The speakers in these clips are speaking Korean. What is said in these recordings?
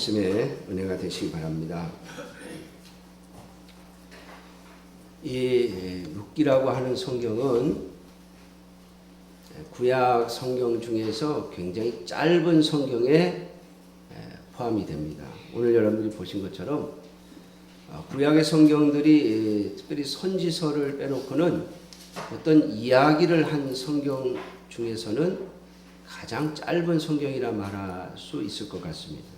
말씀의 은혜가 되시기 바랍니다. 이 룻기라고 하는 성경은 구약 성경 중에서 굉장히 짧은 성경에 포함이 됩니다. 오늘 여러분들이 보신 것처럼 구약의 성경들이 특별히 선지서를 빼놓고는 어떤 이야기를 한 성경 중에서는 가장 짧은 성경이라 말할 수 있을 것 같습니다.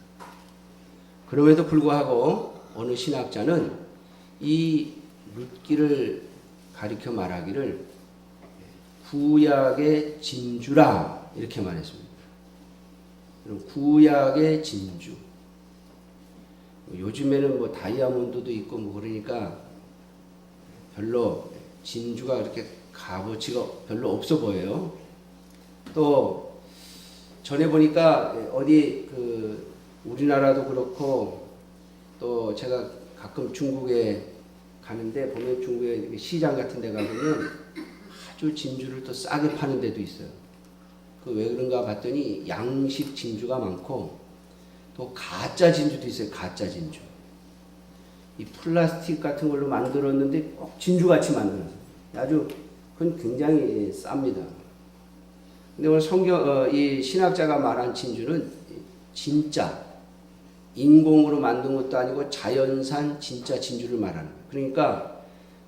그럼에도 불구하고 어느 신학자는 이 룻기를 가리켜 말하기를 구약의 진주라 이렇게 말했습니다. 구약의 진주. 요즘에는 뭐 다이아몬드도 있고 뭐 그러니까 별로 진주가 그렇게 값어치가 별로 없어 보여요. 또 전에 보니까 어디 우리나라도 그렇고 또 제가 가끔 중국에 가는데 보면 중국의 시장 같은 데 가보면 아주 진주를 또 싸게 파는 데도 있어요. 왜 그런가 봤더니 양식 진주가 많고 또 가짜 진주도 있어요. 가짜 진주. 이 플라스틱 같은 걸로 만들었는데 꼭 진주같이 만들어서 아주 그건 굉장히 쌉니다. 근데 오늘 이 신학자가 말한 진주는 진짜 인공으로 만든 것도 아니고 자연산 진짜 진주를 말하는 거예요. 그러니까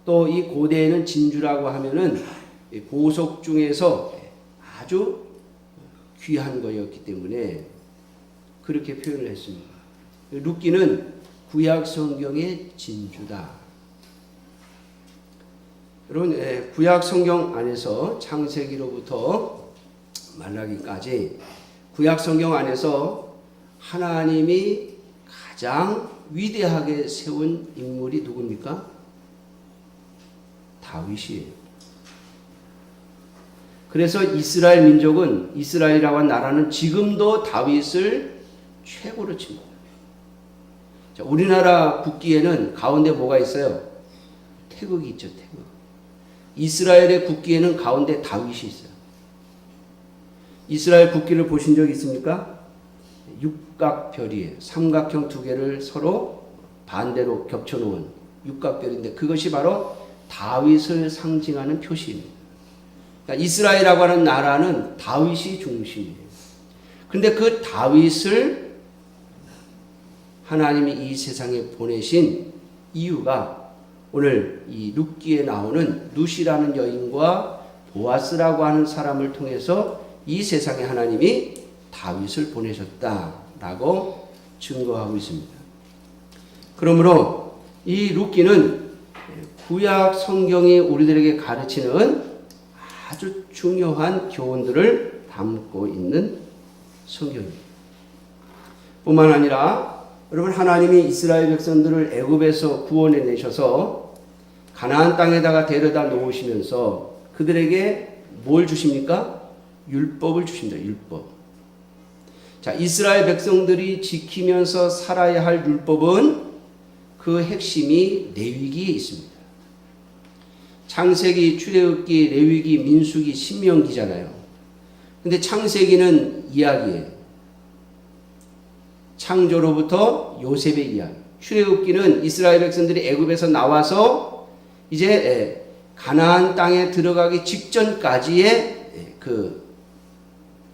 또 이 고대에는 진주라고 하면은 보석 중에서 아주 귀한 거였기 때문에 그렇게 표현을 했습니다. 룻기는 구약 성경의 진주다. 여러분, 구약 성경 안에서 창세기로부터 말라기까지 구약 성경 안에서 하나님이 가장 위대하게 세운 인물이 누굽니까? 다윗이에요. 그래서 이스라엘 민족은, 이스라엘이라고 하는 나라는 지금도 다윗을 최고로 칩니다. 자, 우리나라 국기에는 가운데 뭐가 있어요? 태극이 있죠, 태극. 이스라엘의 국기에는 가운데 다윗이 있어요. 이스라엘 국기를 보신 적 있습니까? 육각별이에요. 삼각형 두 개를 서로 반대로 겹쳐놓은 육각별인데 그것이 바로 다윗을 상징하는 표시입니다. 그러니까 이스라엘이라고 하는 나라는 다윗이 중심이에요. 그런데 그 다윗을 하나님이 이 세상에 보내신 이유가 오늘 이 룻기에 나오는 룻이라는 여인과 보아스라고 하는 사람을 통해서 이 세상에 하나님이 다윗을 보내셨다라고 증거하고 있습니다. 그러므로 이 룻기는 구약 성경이 우리들에게 가르치는 아주 중요한 교훈들을 담고 있는 성경입니다. 뿐만 아니라 여러분 하나님이 이스라엘 백성들을 애굽에서 구원해 내셔서 가나안 땅에다가 데려다 놓으시면서 그들에게 뭘 주십니까? 율법을 주십니다. 율법. 자, 이스라엘 백성들이 지키면서 살아야 할 율법은 그 핵심이 레위기에 있습니다. 창세기, 출애굽기, 레위기, 민수기, 신명기잖아요. 근데 창세기는 이야기예요. 창조로부터 요셉의 이야기. 출애굽기는 이스라엘 백성들이 애굽에서 나와서 이제 가나안 땅에 들어가기 직전까지의 그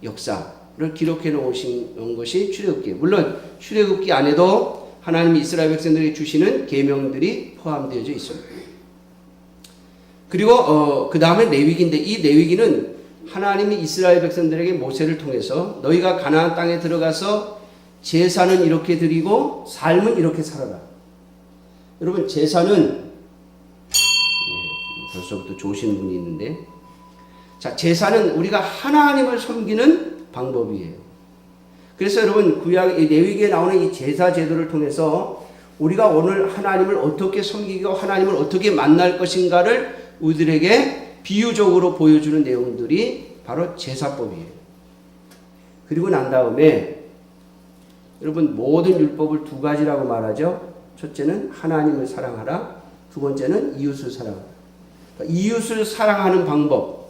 역사를 기록해 놓으신 것이 출애굽기. 물론 출애굽기 안에도 하나님이 이스라엘 백성들에게 주시는 계명들이 포함되어져 있습니다. 그리고 그 다음에 레위기인데 이 레위기는 하나님이 이스라엘 백성들에게 모세를 통해서 너희가 가나안 땅에 들어가서 제사는 이렇게 드리고 삶은 이렇게 살아라. 여러분 제사는 벌써부터 좋으시는 분이 있는데 자, 제사는 우리가 하나님을 섬기는 방법이에요. 그래서 여러분 구약 레위기에 나오는 이 제사 제도를 통해서 우리가 오늘 하나님을 어떻게 섬기고 하나님을 어떻게 만날 것인가를 우리들에게 비유적으로 보여주는 내용들이 바로 제사법이에요. 그리고 난 다음에 여러분 모든 율법을 두 가지라고 말하죠. 첫째는 하나님을 사랑하라. 두 번째는 이웃을 사랑하라. 그러니까 이웃을 사랑하는 방법,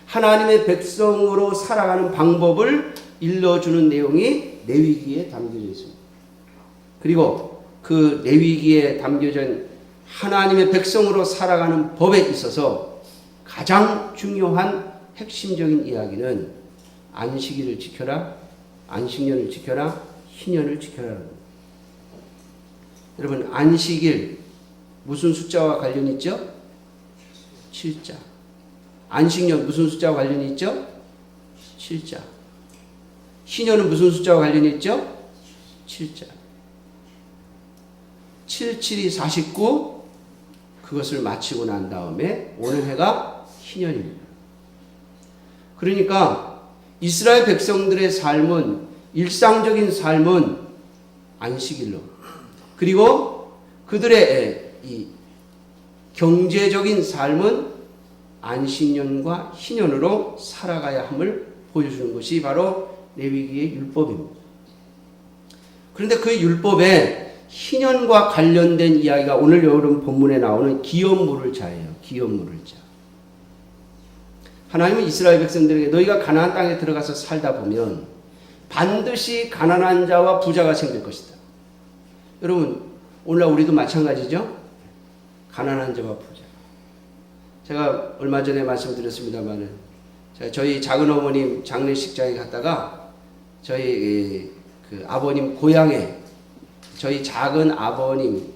하나님의 백성으로 살아가는 방법을 일러주는 내용이 레위기에 담겨져 있습니다. 그리고 그 레위기에 담겨져 있는 하나님의 백성으로 살아가는 법에 있어서 가장 중요한 핵심적인 이야기는 안식일을 지켜라, 안식년을 지켜라, 희년을 지켜라는 겁니다. 여러분, 안식일 무슨 숫자와 관련이 있죠? 7자. 안식년 무슨 숫자와 관련이 있죠? 7자. 희년은 무슨 숫자와 관련이 있죠? 7자. 7, 7이 49, 그것을 마치고 난 다음에 오는 해가 희년입니다. 그러니까 이스라엘 백성들의 삶은, 일상적인 삶은 안식일로, 그리고 그들의 이 경제적인 삶은 안식년과 희년으로 살아가야 함을 보여주는 것이 바로 레위기의 율법입니다. 그런데 그 율법에 희년과 관련된 이야기가 오늘 여러분 본문에 나오는 기업 물을 자예요. 기업 물을 자. 하나님은 이스라엘 백성들에게 너희가 가나안 땅에 들어가서 살다 보면 반드시 가난한 자와 부자가 생길 것이다. 여러분, 오늘날 우리도 마찬가지죠? 가난한 자와 부자. 제가 얼마 전에 말씀드렸습니다만은, 저희 작은 어머님 장례식장에 갔다가 저희 그 아버님 고향에 저희 작은 아버님,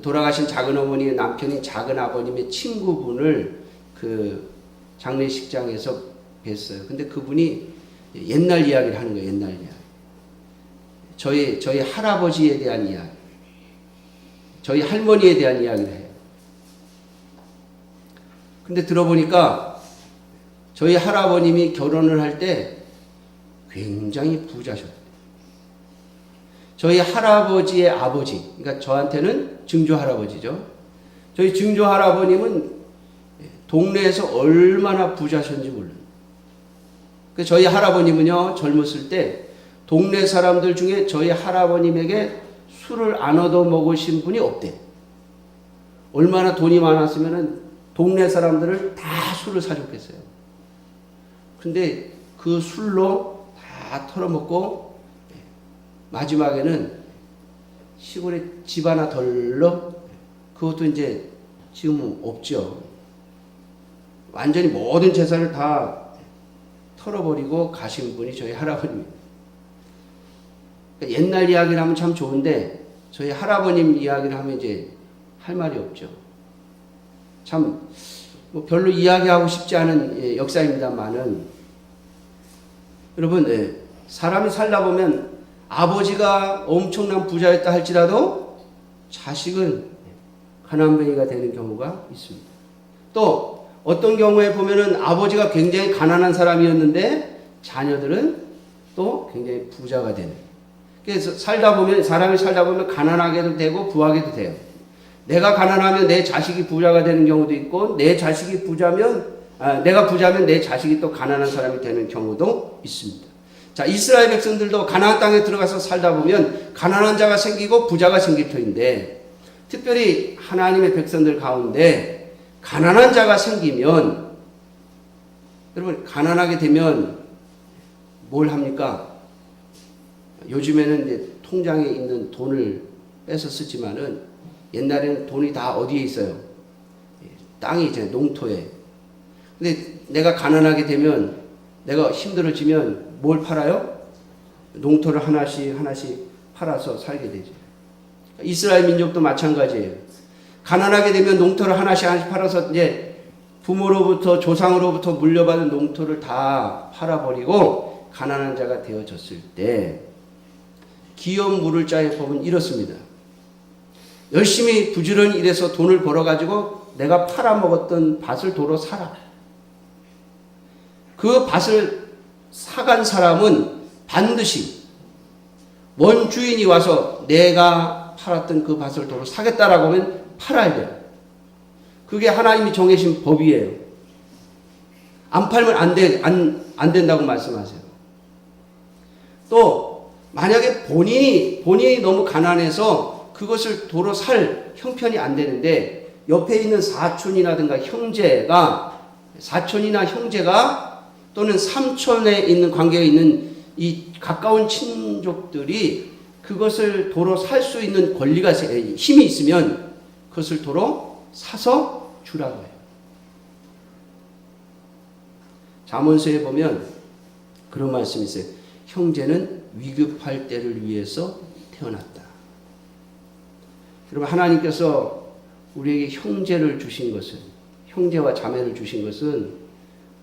돌아가신 작은 어머니의 남편인 작은 아버님의 친구분을 그 장례식장에서 뵀어요. 근데 그분이 옛날 이야기를 하는 거예요. 옛날 이야기. 저희 할아버지에 대한 이야기, 저희 할머니에 대한 이야기를 해요. 근데 들어보니까 저희 할아버님이 결혼을 할 때 굉장히 부자셨대요. 저희 할아버지의 아버지, 그러니까 저한테는 증조 할아버지죠. 저희 증조 할아버님은 동네에서 얼마나 부자셨는지 몰라요. 저희 할아버님은요, 젊었을 때 동네 사람들 중에 저희 할아버님에게 술을 안 얻어 먹으신 분이 없대요. 얼마나 돈이 많았으면 동네 사람들을 다 술을 사줬겠어요. 근데 그 술로 다 털어먹고 마지막에는 시골에 집 하나 덜러, 그것도 이제 지금은 없죠. 완전히 모든 재산을 다 털어버리고 가신 분이 저희 할아버님입니다. 그러니까 옛날 이야기를 하면 참 좋은데 저희 할아버님 이야기를 하면 이제 할 말이 없죠. 참 뭐 별로 이야기하고 싶지 않은 역사입니다만은, 여러분, 사람이 살다 보면 아버지가 엄청난 부자였다 할지라도 자식은 가난뱅이가 되는 경우가 있습니다. 또 어떤 경우에 보면은 아버지가 굉장히 가난한 사람이었는데 자녀들은 또 굉장히 부자가 되는. 그래서 사람이 살다 보면 가난하게도 되고 부하게도 돼요. 내가 가난하면 내 자식이 부자가 되는 경우도 있고, 내가 부자면 내 자식이 또 가난한 사람이 되는 경우도 있습니다. 자, 이스라엘 백성들도 가나안 땅에 들어가서 살다 보면 가난한 자가 생기고 부자가 생길 터인데, 특별히 하나님의 백성들 가운데 가난한 자가 생기면, 여러분, 가난하게 되면 뭘 합니까? 요즘에는 이제 통장에 있는 돈을 뺏어 쓰지만은 옛날에는 돈이 다 어디에 있어요? 땅이 있잖아요. 농토에. 근데 내가 가난하게 되면, 내가 힘들어지면 뭘 팔아요? 농토를 하나씩 팔아서 살게 되죠. 이스라엘 민족도 마찬가지예요. 가난하게 되면 농토를 하나씩 팔아서 이제 부모로부터, 조상으로부터 물려받은 농토를 다 팔아버리고 가난한 자가 되어졌을 때, 기업 물을 자의 법은 이렇습니다. 열심히 부지런히 일해서 돈을 벌어가지고 내가 팔아먹었던 밭을 도로 사라. 그 밭을 사간 사람은 반드시 원 주인이 와서 내가 팔았던 그 밭을 도로 사겠다라고 하면 팔아야 돼요. 그게 하나님이 정해진 법이에요. 안 팔면 안 된다고 말씀하세요. 또 만약에 본인이 너무 가난해서 그것을 도로 살 형편이 안 되는데 옆에 있는 사촌이나 형제가 또는 삼촌에 있는 관계가 있는 이 가까운 친족들이 그것을 도로 살 수 있는 권리가, 힘이 있으면 그것을 도로 사서 주라고 해요. 잠언서에 보면 그런 말씀이 있어요. 형제는 위급할 때를 위해서 태어났다. 여러분, 하나님께서 우리에게 형제를 주신 것은, 형제와 자매를 주신 것은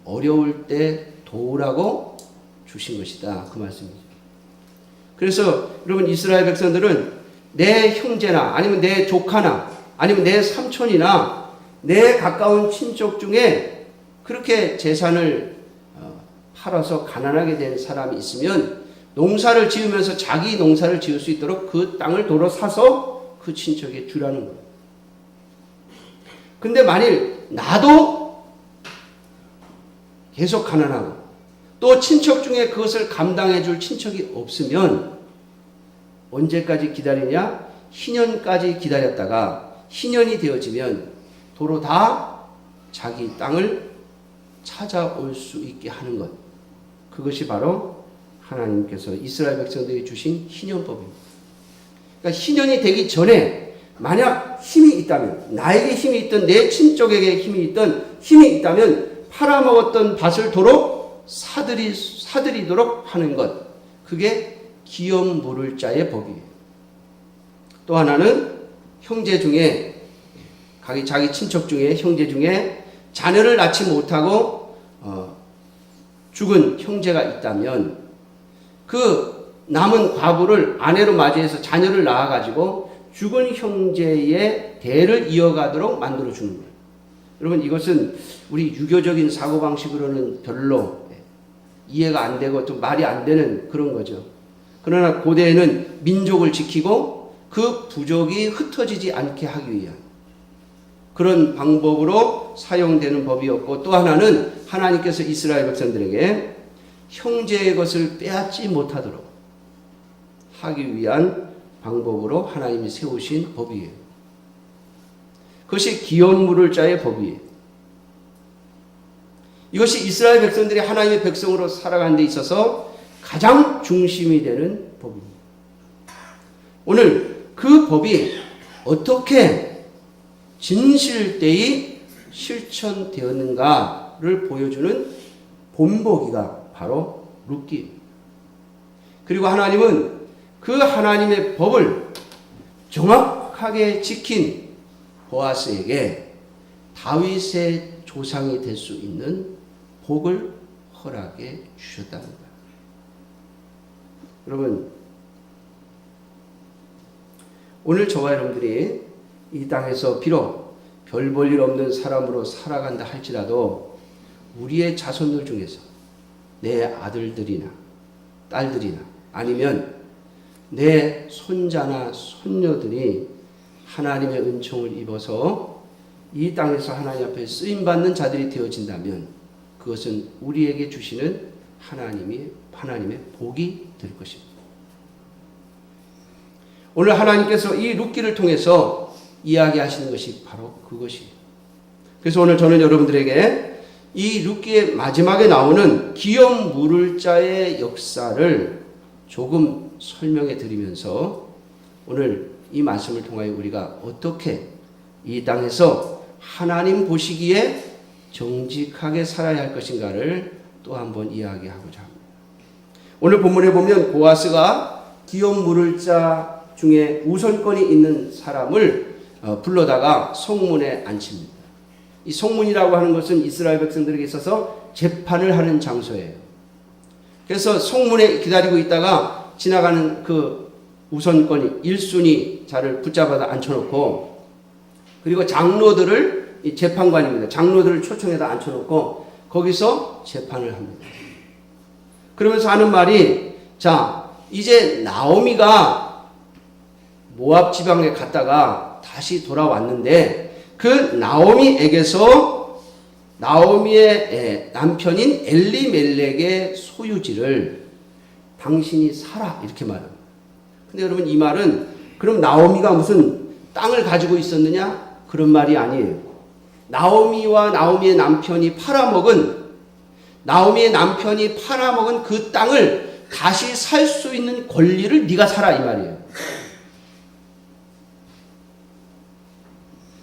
어려울 때 도우라고 주신 것이다. 그 말씀이죠. 그래서 여러분, 이스라엘 백성들은 내 형제나 아니면 내 조카나 아니면 내 삼촌이나 내 가까운 친족 중에 그렇게 재산을 팔아서 가난하게 된 사람이 있으면 농사를 지으면서 자기 농사를 지을 수 있도록 그 땅을 도로 사서 그 친척에 주라는 거예요. 근데 만일 나도 계속 가난하고 또 친척 중에 그것을 감당해 줄 친척이 없으면 언제까지 기다리냐? 희년까지 기다렸다가 희년이 되어지면 도로 다 자기 땅을 찾아올 수 있게 하는 것. 그것이 바로 하나님께서 이스라엘 백성들에게 주신 희년법입니다. 그러니까 희년이 되기 전에 만약 힘이 있다면, 나에게 힘이 있던 내 친족에게 힘이 있던 힘이 있다면 팔아먹었던 밭을 도로 사들이도록 하는 것. 그게 기업 물을 자의 법이에요. 또 하나는 형제 중에, 자기 친척 중에, 형제 중에 자녀를 낳지 못하고 죽은 형제가 있다면 그 남은 과부를 아내로 맞이해서 자녀를 낳아가지고 죽은 형제의 대를 이어가도록 만들어주는 거예요. 여러분, 이것은 우리 유교적인 사고방식으로는 별로 이해가 안 되고 좀 말이 안 되는 그런 거죠. 그러나 고대에는 민족을 지키고 그 부족이 흩어지지 않게 하기 위한 그런 방법으로 사용되는 법이었고, 또 하나는 하나님께서 이스라엘 백성들에게 형제의 것을 빼앗지 못하도록 하기 위한 방법으로 하나님이 세우신 법이에요. 그것이 기업 물을 자의 법이에요. 이것이 이스라엘 백성들이 하나님의 백성으로 살아가는 데 있어서 가장 중심이 되는 법입니다. 오늘 그 법이 어떻게 진실되이 실천되었는가를 보여주는 본보기가 바로 룻기예요. 그리고 하나님은 그 하나님의 법을 정확하게 지킨 보아스에게 다윗의 조상이 될 수 있는 복을 허락해 주셨다는 거예요. 여러분, 오늘 저와 여러분들이 이 땅에서 비록 별 볼 일 없는 사람으로 살아간다 할지라도 우리의 자손들 중에서 내 아들들이나 딸들이나 아니면 내 손자나 손녀들이 하나님의 은총을 입어서 이 땅에서 하나님 앞에 쓰임받는 자들이 되어진다면 그것은 우리에게 주시는 하나님의 복이 될 것입니다. 오늘 하나님께서 이 룻기를 통해서 이야기하시는 것이 바로 그것이에요. 그래서 오늘 저는 여러분들에게 이 룻기의 마지막에 나오는 기업 물을 자의 역사를 조금 설명해 드리면서 오늘 이 말씀을 통하여 우리가 어떻게 이 땅에서 하나님 보시기에 정직하게 살아야 할 것인가를 또 한번 이야기하고자 합니다. 오늘 본문에 보면 보아스가 기업 물을 자 중에 우선권이 있는 사람을 불러다가 성문에 앉힙니다. 이 성문이라고 하는 것은 이스라엘 백성들에게 있어서 재판을 하는 장소예요. 그래서 성문에 기다리고 있다가 지나가는 그 우선권이 1순위 자를 붙잡아서 앉혀놓고, 그리고 장로들을, 이 재판관입니다. 장로들을 초청해서 앉혀놓고 거기서 재판을 합니다. 그러면서 하는 말이, 자, 이제 나오미가 모압 지방에 갔다가 다시 돌아왔는데 그 나오미에게서 나오미의 남편인 엘리멜렉의 소유지를 당신이 사라, 이렇게 말합니다. 근데 여러분, 이 말은 그럼 나오미가 무슨 땅을 가지고 있었느냐? 그런 말이 아니에요. 나오미와 나오미의 남편이 팔아먹은 그 땅을 다시 살 수 있는 권리를 네가 사라 이 말이에요.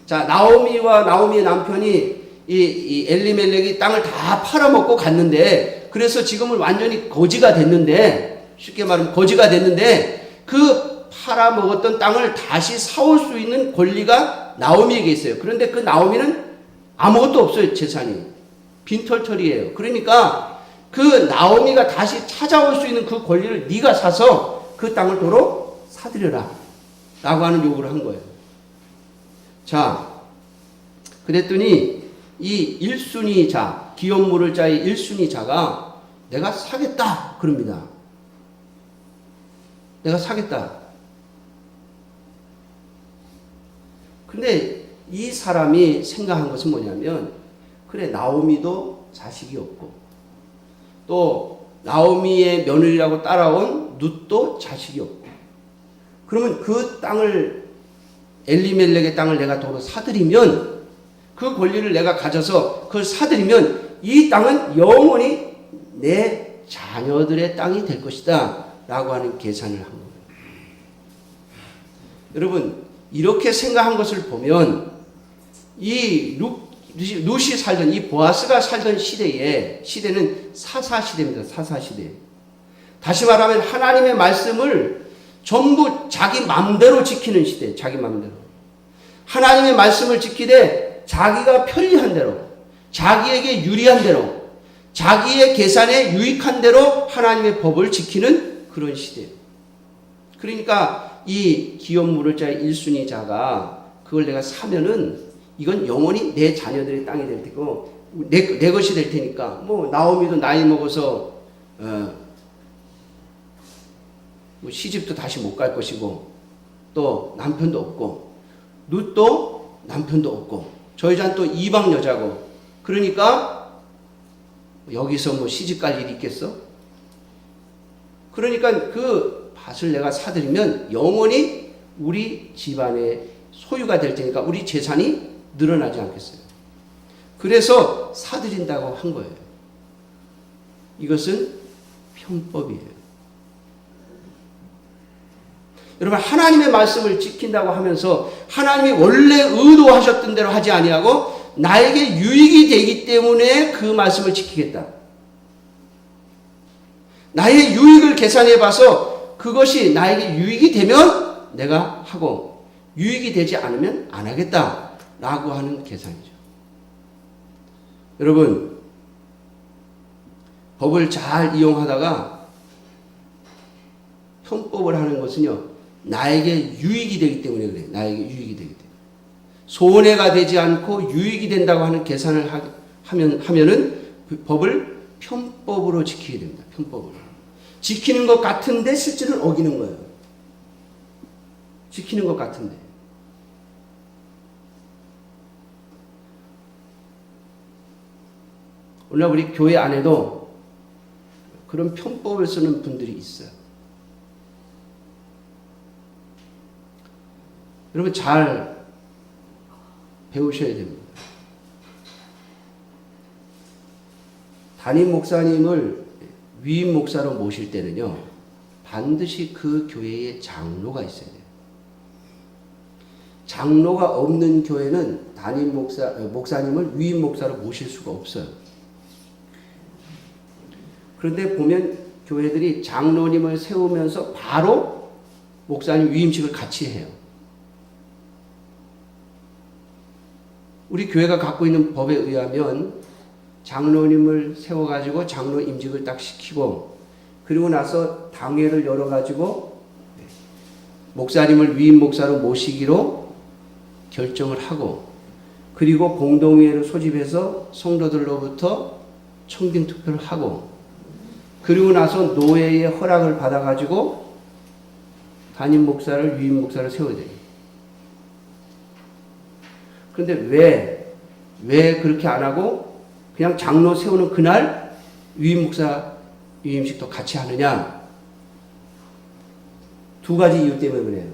자, 나오미와 나오미의 남편이 이 엘리멜렉이 땅을 다 팔아먹고 갔는데, 그래서 지금은 완전히 거지가 됐는데, 쉽게 말하면 거지가 됐는데, 그 팔아먹었던 땅을 다시 사올 수 있는 권리가 나오미에게 있어요. 그런데 그 나오미는 아무것도 없어요. 재산이 빈털털이에요. 그러니까 그 나오미가 다시 찾아올 수 있는 그 권리를 네가 사서 그 땅을 도로 사들여라 라고 하는 요구를 한 거예요. 자, 그랬더니 이 1순위 자, 기업 물을 자의 1순위 자가 내가 사겠다 그럽니다. 내가 사겠다. 근데 이 사람이 생각한 것은 뭐냐면, 그래, 나오미도 자식이 없고, 또 나오미의 며느리라고 따라온 룻도 자식이 없고, 그러면 그 땅을, 엘리멜렉의 땅을 내가 도로 사들이면, 그 권리를 내가 가져서 그걸 사들이면 이 땅은 영원히 내 자녀들의 땅이 될 것이다 라고 하는 계산을 한 거예요. 여러분, 이렇게 생각한 것을 보면 이 룻이 살던, 이 보아스가 살던 시대는 사사시대입니다. 사사시대. 다시 말하면 하나님의 말씀을 전부 자기 맘대로 지키는 시대. 자기 맘대로. 하나님의 말씀을 지키되 자기가 편리한 대로, 자기에게 유리한 대로, 자기의 계산에 유익한 대로 하나님의 법을 지키는 그런 시대. 그러니까 이 기업 물을 자의 1순위 자가 그걸 내가 사면은 이건 영원히 내 자녀들의 땅이 될 테고 내 것이 될 테니까, 뭐 나오미도 나이 먹어서 뭐 시집도 다시 못 갈 것이고, 또 남편도 없고, 룻도 남편도 없고, 저 여자는 또 이방 여자고, 그러니까 여기서 뭐 시집 갈 일이 있겠어? 그러니까 그 밭을 내가 사들이면 영원히 우리 집안의 소유가 될 테니까 우리 재산이 늘어나지 않겠어요. 그래서 사들인다고 한 거예요. 이것은 편법이에요. 여러분, 하나님의 말씀을 지킨다고 하면서 하나님이 원래 의도하셨던 대로 하지 아니하고 나에게 유익이 되기 때문에 그 말씀을 지키겠다. 나의 유익을 계산해 봐서 그것이 나에게 유익이 되면 내가 하고, 유익이 되지 않으면 안 하겠다 라고 하는 계산이죠. 여러분, 법을 잘 이용하다가 편법을 하는 것은요, 나에게 유익이 되기 때문에 그래요. 나에게 유익이 되기 때문에. 손해가 되지 않고 유익이 된다고 하는 계산을 하면은 그 법을 편법으로 지키게 됩니다. 편법으로. 지키는 것 같은데 실제로는 어기는 거예요. 지키는 것 같은데. 오늘 우리 교회 안에도 그런 편법을 쓰는 분들이 있어요. 여러분, 잘 배우셔야 됩니다. 담임 목사님을 위임 목사로 모실 때는요, 반드시 그 교회에 장로가 있어야 돼요. 장로가 없는 교회는 담임 목사님을 위임 목사로 모실 수가 없어요. 그런데 보면 교회들이 장로님을 세우면서 바로 목사님 위임식을 같이 해요. 우리 교회가 갖고 있는 법에 의하면 장로님을 세워가지고 장로 임직을 딱 시키고, 그리고 나서 당회를 열어가지고 목사님을 위임 목사로 모시기로 결정을 하고, 그리고 공동회의를 소집해서 성도들로부터 청빙 투표를 하고, 그리고 나서 노회의 허락을 받아가지고 담임 목사를 위임 목사를 세워야 돼요. 그런데 왜 그렇게 안 하고 그냥 장로 세우는 그날 위임 목사 위임식도 같이 하느냐? 두 가지 이유 때문에 그래요.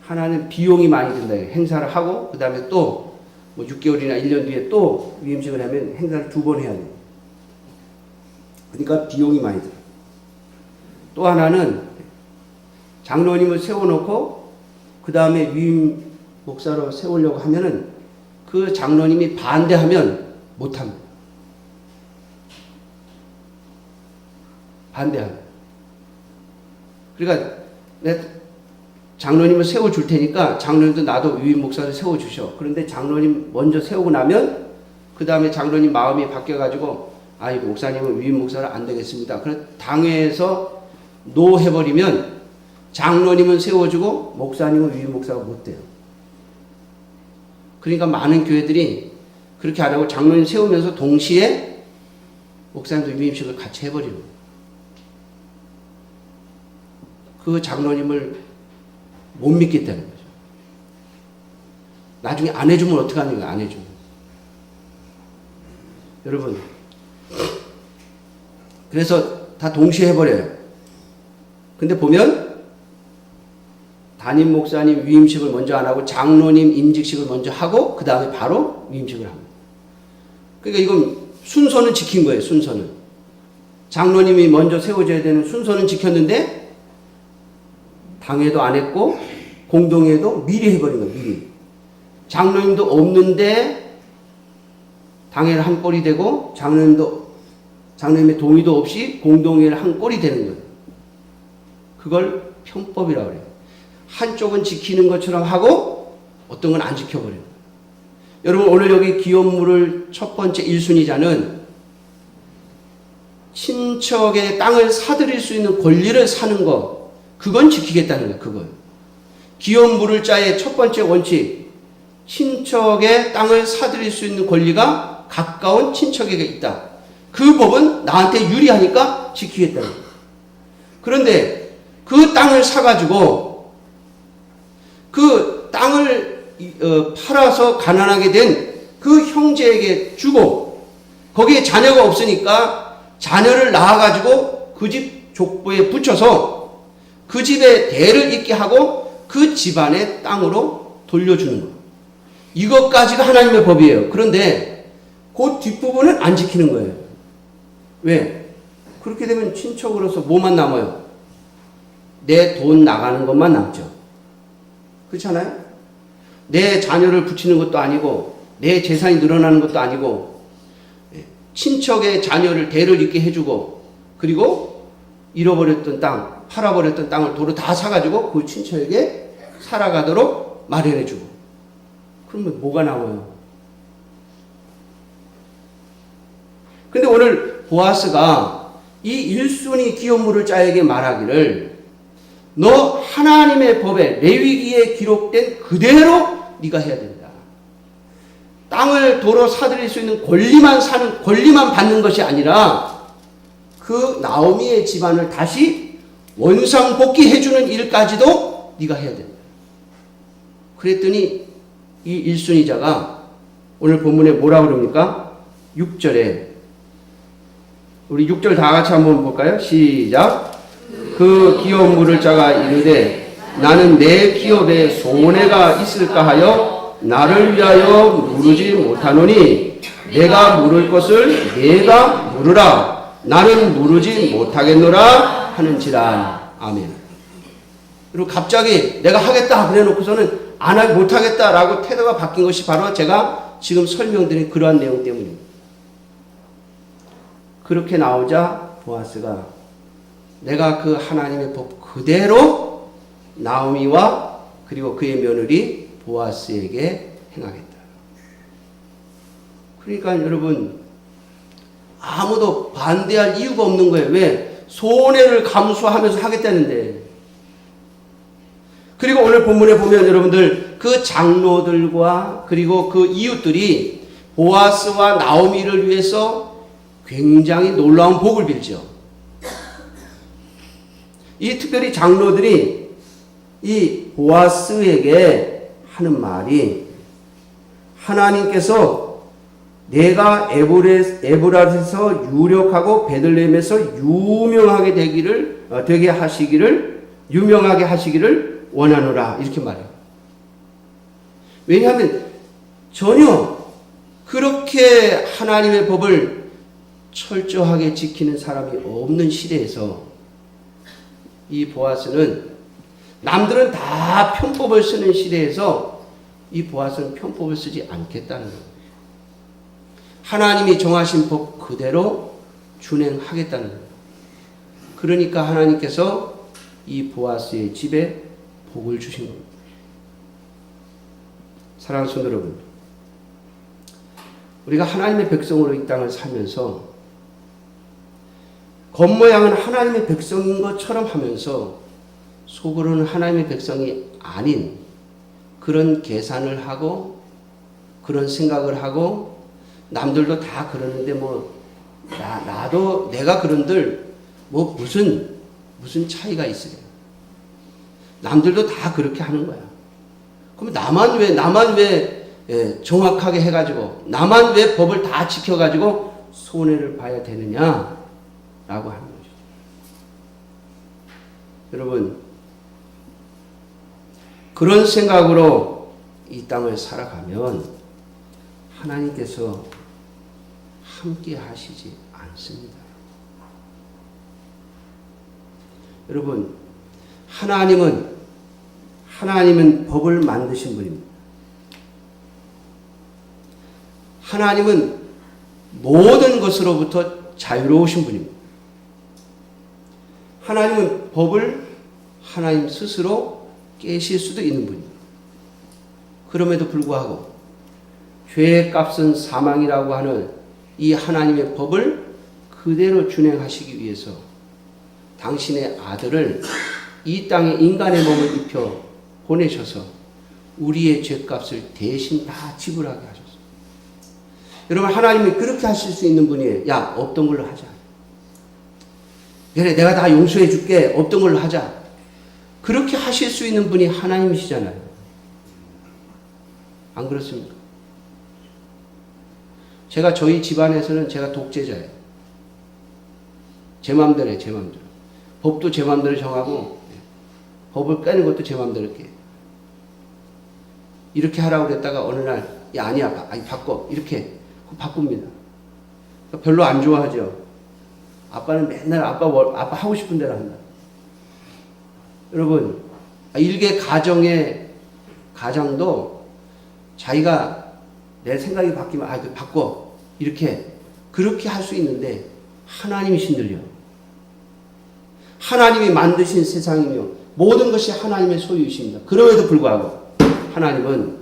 하나는 비용이 많이 든다. 행사를 하고 그 다음에 또 뭐 6개월이나 1년 뒤에 또 위임식을 하면 행사를 2번 해야 돼요. 그러니까 비용이 많이 들어요. 또 하나는 장로님을 세워놓고 그 다음에 위임 목사로 세우려고 하면은 그 장로님이 반대하면 못합니다. 반대합니다. 그러니까 내 장로님을 세워줄 테니까 장로님도 나도 위임 목사를 세워주셔. 그런데 장로님 먼저 세우고 나면 그 다음에 장로님 마음이 바뀌어가지고 아, 이 목사님은 위임 목사를 안 되겠습니다. 그래서 당회에서 노 해버리면 장로님은 세워주고 목사님은 위임 목사가 못 돼요. 그러니까 많은 교회들이 그렇게 안 하고 장로님 세우면서 동시에 목사님도 위임식을 같이 해버리는 거예요. 그 장로님을 못 믿겠다는 거죠. 나중에 안 해주면 어떡하는 거야, 안 해주면. 여러분, 그래서 다 동시에 해버려요. 근데 보면 담임 목사님 위임식을 먼저 안 하고 장로님 임직식을 먼저 하고 그 다음에 바로 위임식을 합니다. 그러니까 이건 순서는 지킨 거예요. 순서는. 장로님이 먼저 세워져야 되는 순서는 지켰는데 당회도 안 했고 공동회도 미리 해버린 거예요. 미리. 장로님도 없는데 당회를 한 꼴이 되고 장로님의 동의도 없이 공동회를 한 꼴이 되는 거예요. 그걸 편법이라고 그래요. 한쪽은 지키는 것처럼 하고 어떤 건 안 지켜버려요. 여러분 오늘 여기 기업물을 첫 번째 1순위자는 친척의 땅을 사들일 수 있는 권리를 사는 거, 그건 지키겠다는 거예요. 그건. 기업물을 자의 첫 번째 원칙, 친척의 땅을 사들일 수 있는 권리가 가까운 친척에게 있다. 그 법은 나한테 유리하니까 지키겠다는 거예요. 그런데 그 땅을 사가지고 그 땅을 팔아서 가난하게 된 그 형제에게 주고 거기에 자녀가 없으니까 자녀를 낳아가지고 그 집 족보에 붙여서 그 집에 대를 잇게 하고 그 집안의 땅으로 돌려주는 거예요. 이것까지가 하나님의 법이에요. 그런데 그 뒷부분은 안 지키는 거예요. 왜? 그렇게 되면 친척으로서 뭐만 남아요? 내 돈 나가는 것만 남죠. 그렇잖아요? 내 자녀를 붙이는 것도 아니고 내 재산이 늘어나는 것도 아니고 친척의 자녀를 대를 잇게 해주고 그리고 잃어버렸던 땅, 팔아버렸던 땅을 도로 다 사가지고 그 친척에게 살아가도록 마련해주고 그러면 뭐가 나와요? 근데 오늘 보아스가 이 1순위 기업물을 자에게 말하기를 너 하나님의 법에 레위기에 기록된 그대로 네가 해야 된다. 땅을 도로 사들일 수 있는 권리만 받는 것이 아니라 그 나오미의 집안을 다시 원상복귀해주는 일까지도 네가 해야 된다. 그랬더니 이 1순위자가 오늘 본문에 뭐라 그럽니까? 6절에 우리 6절 다 같이 한번 볼까요? 시작. 그 기업 물을 자가 이르되 나는 내 기업에 손해가 있을까 하여 나를 위하여 물으지 못하노니 내가 물을 것을 내가 물으라. 나는 물으지 못하겠노라 하는지라. 아멘. 그리고 갑자기 내가 하겠다 그래 놓고서는 못하겠다라고 태도가 바뀐 것이 바로 제가 지금 설명드린 그러한 내용 때문입니다. 그렇게 나오자 보아스가 내가 그 하나님의 법 그대로 나오미와 그리고 그의 며느리 보아스에게 행하겠다. 그러니까 여러분 아무도 반대할 이유가 없는 거예요. 왜? 손해를 감수하면서 하겠다는데. 그리고 오늘 본문에 보면 여러분들 그 장로들과 그리고 그 이웃들이 보아스와 나오미를 위해서 굉장히 놀라운 복을 빌죠. 이 특별히 장로들이 이 보아스에게 하는 말이 하나님께서 내가 에브라스에서 유력하고 베들레헴에서 유명하게 하시기를 원하노라 이렇게 말해요. 왜냐하면 전혀 그렇게 하나님의 법을 철저하게 지키는 사람이 없는 시대에서 이 보아스는 남들은 다 편법을 쓰는 시대에서 이 보아스는 편법을 쓰지 않겠다는 거예요. 하나님이 정하신 법 그대로 준행하겠다는 거예요. 그러니까 하나님께서 이 보아스의 집에 복을 주신 겁니다. 사랑하는 성도 여러분, 우리가 하나님의 백성으로 이 땅을 살면서 겉모양은 하나님의 백성인 것처럼 하면서 속으로는 하나님의 백성이 아닌 그런 계산을 하고 그런 생각을 하고 남들도 다 그러는데 나도 내가 그런들 무슨 차이가 있으려. 남들도 다 그렇게 하는 거야. 그럼 나만 왜 정확하게 해가지고 나만 왜 법을 다 지켜가지고 손해를 봐야 되느냐라고 하는 거죠. 여러분, 그런 생각으로 이 땅을 살아가면 하나님께서 함께 하시지 않습니다. 여러분, 하나님은 법을 만드신 분입니다. 하나님은 모든 것으로부터 자유로우신 분입니다. 하나님은 법을 하나님 스스로 깨실 수도 있는 분입니다. 그럼에도 불구하고 죄의 값은 사망이라고 하는 이 하나님의 법을 그대로 준행하시기 위해서 당신의 아들을 이 땅에 인간의 몸을 입혀 보내셔서 우리의 죄값을 대신 다 지불하게 하셨어요. 여러분, 하나님이 그렇게 하실 수 있는 분이에요. 야, 없던 걸로 하자. 그래, 내가 다 용서해 줄게. 없던 걸로 하자. 그렇게 하실 수 있는 분이 하나님이시잖아요. 안 그렇습니까? 저희 집안에서는 제가 독재자예요. 제 마음대로 해요, 제 마음대로. 법도 제 마음대로 정하고, 법을 깨는 것도 제 마음대로 깨요. 이렇게 하라고 그랬다가 어느 날, 야, 아니야, 바꿔. 이렇게. 바꿉니다. 별로 안 좋아하죠. 아빠는 맨날 아빠 하고 싶은 대로 한다. 여러분, 일개 가정도 자기가 내 생각이 바뀌면 바꿔. 그렇게 할 수 있는데 하나님이신들요. 하나님이 만드신 세상이며 모든 것이 하나님의 소유이십니다. 그럼에도 불구하고 하나님은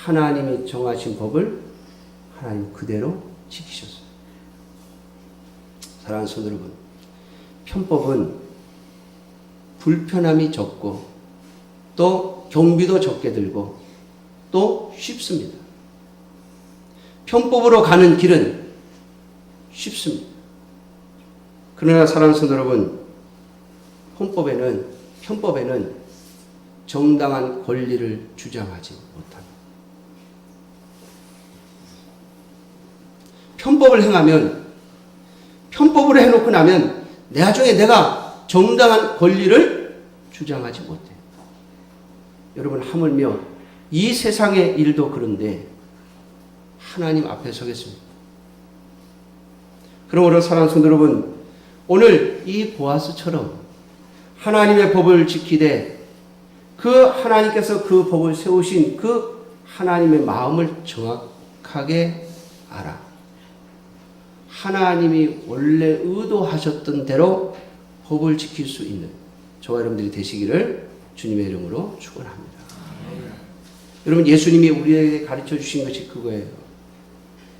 하나님이 정하신 법을 하나님 그대로 지키셨어요. 사랑하는 성도 여러분, 편법은 불편함이 적고 또 경비도 적게 들고 또 쉽습니다. 편법으로 가는 길은 쉽습니다. 그러나 사랑하는 성도 여러분, 편법에는 정당한 권리를 주장하지 못합니다. 편법을 해놓고 나면 나중에 내가 정당한 권리를 주장하지 못해요. 여러분, 하물며 이 세상의 일도 그런데 하나님 앞에 서겠습니다. 그러므로 사랑하는 성도 여러분, 오늘 이 보아스처럼 하나님의 법을 지키되 그 하나님께서 그 법을 세우신 그 하나님의 마음을 정확하게 알아. 하나님이 원래 의도하셨던 대로 법을 지킬 수 있는 저와 여러분들이 되시기를 주님의 이름으로 축원합니다. 여러분, 예수님이 우리에게 가르쳐 주신 것이 그거예요.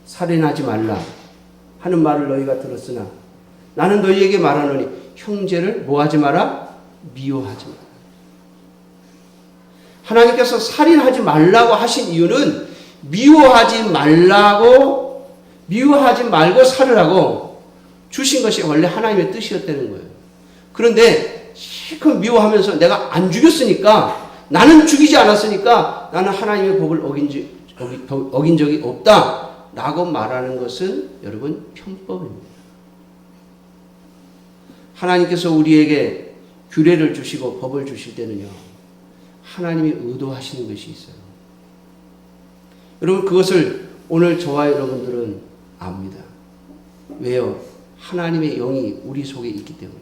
살인하지 말라 하는 말을 너희가 들었으나 나는 너희에게 말하노니 형제를 뭐하지 마라? 미워하지 마라. 하나님께서 살인하지 말라고 하신 이유는 미워하지 말고 살으라고 주신 것이 원래 하나님의 뜻이었다는 거예요. 그런데 실컷 미워하면서 내가 안 죽였으니까, 나는 죽이지 않았으니까 나는 하나님의 법을 어긴 적이 없다라고 말하는 것은 여러분 편법입니다. 하나님께서 우리에게 규례를 주시고 법을 주실 때는요, 하나님이 의도하시는 것이 있어요. 여러분, 그것을 오늘 저와 여러분들은 압니다. 왜요? 하나님의 영이 우리 속에 있기 때문에.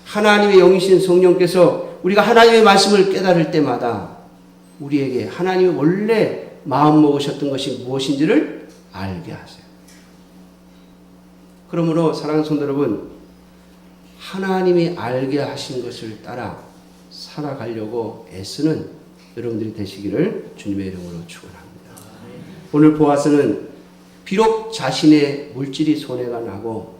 하나님의 영이신 성령께서 우리가 하나님의 말씀을 깨달을 때마다 우리에게 하나님이 원래 마음 먹으셨던 것이 무엇인지를 알게 하세요. 그러므로 사랑하는 성도 여러분, 하나님이 알게 하신 것을 따라 살아가려고 애쓰는 여러분들이 되시기를 주님의 이름으로 축원합니다. 오늘 보아스는 비록 자신의 물질이 손해가 나고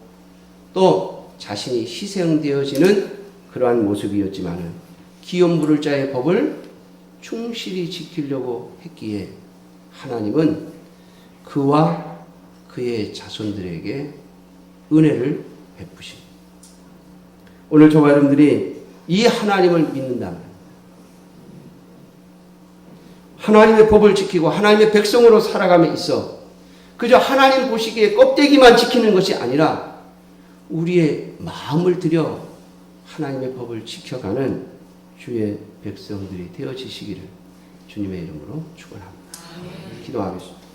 또 자신이 희생되어지는 그러한 모습이었지만은 기업 물을 자의 법을 충실히 지키려고 했기에 하나님은 그와 그의 자손들에게 은혜를 베푸십니다. 오늘 저와 여러분들이 이 하나님을 믿는다면 하나님의 법을 지키고 하나님의 백성으로 살아감에 있어 그저 하나님 보시기에 껍데기만 지키는 것이 아니라 우리의 마음을 들여 하나님의 법을 지켜가는 주의 백성들이 되어지시기를 주님의 이름으로 축원합니다. 기도하겠습니다.